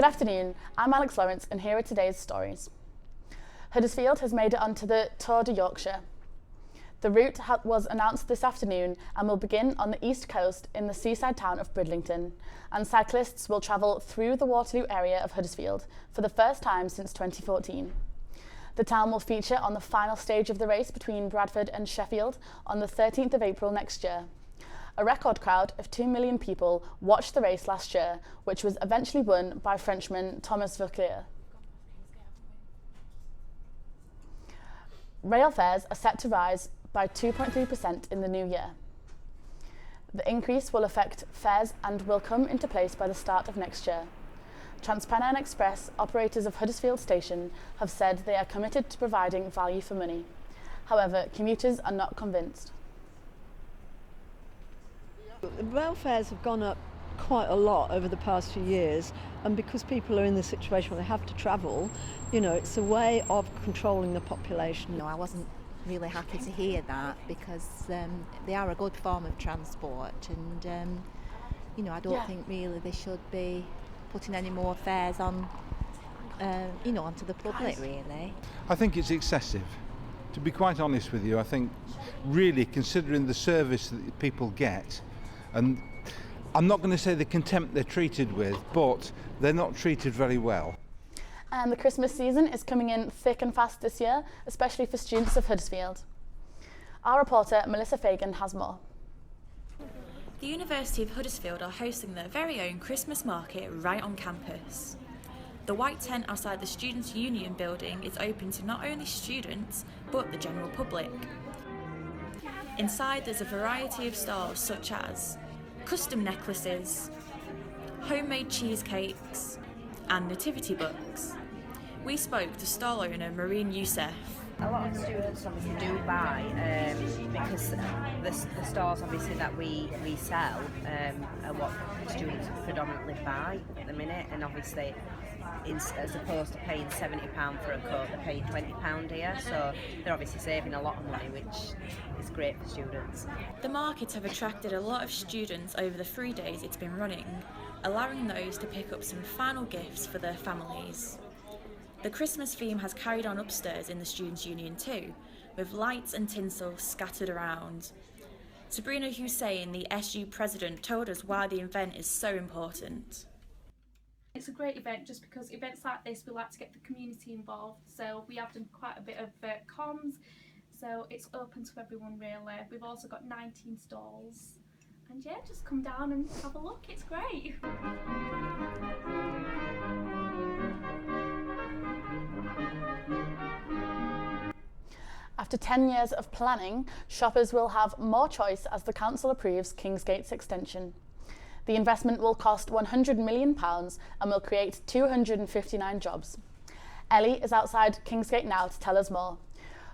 Good afternoon, I'm Laurence and here are today's stories. Huddersfield has made it onto the Tour de Yorkshire. The route was announced this afternoon and will begin on the east coast in the seaside town of Bridlington, and cyclists will travel through the Waterloo area of Huddersfield for the first time since 2014. The town will feature on the final stage of the race between Bradford and Sheffield on the 13th of April next year. A record crowd of 2 million people watched the race last year, which was eventually won by Frenchman Thomas Voeckler. Rail fares are set to rise by 2.3% in the new year. The increase will affect fares and will come into place by the start of next year. TransPennine Express, operators of Huddersfield Station, have said they are committed to providing value for money. However, commuters are not convinced. The rail fares have gone up quite a lot over the past few years, and because people are in the situation where they have to travel, it's a way of controlling the population. No, I wasn't really happy to hear that because they are a good form of transport, and I don't think really they should be putting any more fares on, onto the public really. I think it's excessive. To be quite honest with you, I think really considering the service that people get, and I'm not going to say the contempt they're treated with, but they're not treated very well. And the Christmas season is coming in thick and fast this year, especially for students of Huddersfield. Our reporter Melissa Fagan has more. The University of Huddersfield are hosting their very own Christmas market right on campus. The white tent outside the Students' Union building is open to not only students, but the general public. Inside there's a variety of stalls such as custom necklaces, homemade cheesecakes, and nativity books. We spoke to stall owner Marine Youssef. A lot of students obviously do buy because the stores obviously that we sell are what students predominantly buy at the minute, and obviously as opposed to paying £70 for a coat, they're paying £20 here, so they're obviously saving a lot of money, which is great for students. The markets have attracted a lot of students over the 3 days it's been running, allowing those to pick up some final gifts for their families. The Christmas theme has carried on upstairs in the Students' Union too, with lights and tinsel scattered around. Sabrina Hussein, the SU president, told us why the event is so important. It's a great event just because events like this, we like to get the community involved, so we have done quite a bit of comms, so it's open to everyone really. We've also got 19 stalls, and yeah, just come down and have a look, it's great. After 10 years of planning, shoppers will have more choice as the council approves Kingsgate's extension. The investment will cost £100 million and will create 259 jobs. Ellie is outside Kingsgate now to tell us more.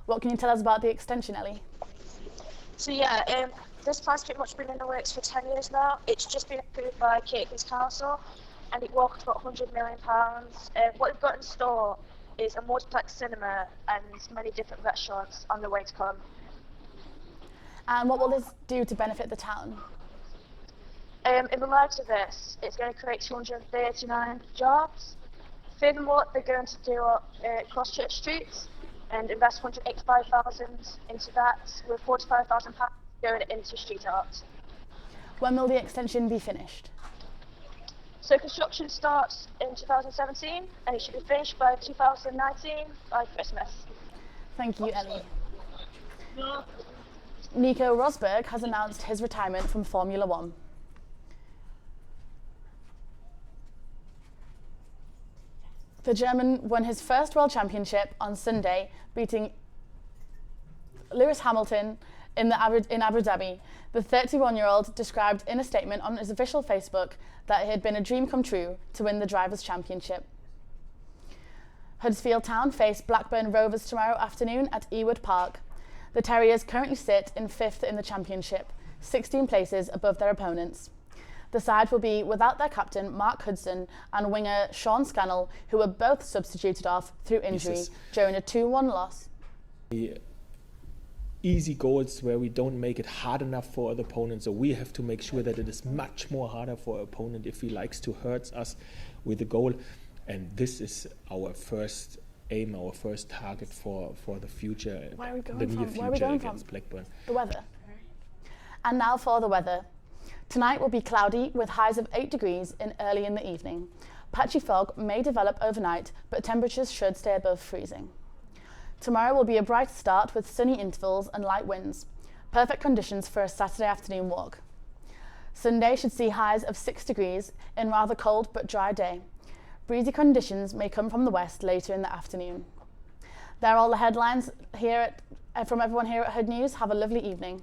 What can you tell us about the extension, Ellie? So this plan's pretty much been in the works for 10 years now. It's just been approved by Kirkby's Council and it will cost about £100 million. What we've got in store is a multiplex cinema and many different restaurants on the way to come. And what will this do to benefit the town? In regards to this, it's going to create 239 jobs. Furthermore, they're going to do Cross Church Street and invest £185,000 into that, with £45,000 going into street art. When will the extension be finished? So construction starts in 2017 and it should be finished by 2019 by Christmas. Thank you, Ellie. Nico Rosberg has announced his retirement from Formula One. The German won his first World Championship on Sunday, beating Lewis Hamilton in Abu Dhabi. The 31-year-old described in a statement on his official Facebook that it had been a dream come true to win the Drivers' Championship. Huddersfield Town face Blackburn Rovers tomorrow afternoon at Ewood Park. The Terriers currently sit in 5th in the Championship, 16 places above their opponents. The side will be without their captain Mark Hudson and winger Sean Scannell, who were both substituted off through injury during a 2-1 loss. Easy goals where we don't make it hard enough for the opponent, so we have to make sure that it is much more harder for our opponent if he likes to hurt us with the goal. And this is our first aim, our first target for the future, Where are we going the near from? Where are we future going against from? Blackburn. The weather. And now for the weather. Tonight will be cloudy with highs of 8 degrees early in the evening. Patchy fog may develop overnight, but temperatures should stay above freezing. Tomorrow will be a bright start with sunny intervals and light winds. Perfect conditions for a Saturday afternoon walk. Sunday should see highs of 6 degrees in rather cold but dry day. Breezy conditions may come from the west later in the afternoon. There are all the headlines here from everyone here at Hood News. Have a lovely evening.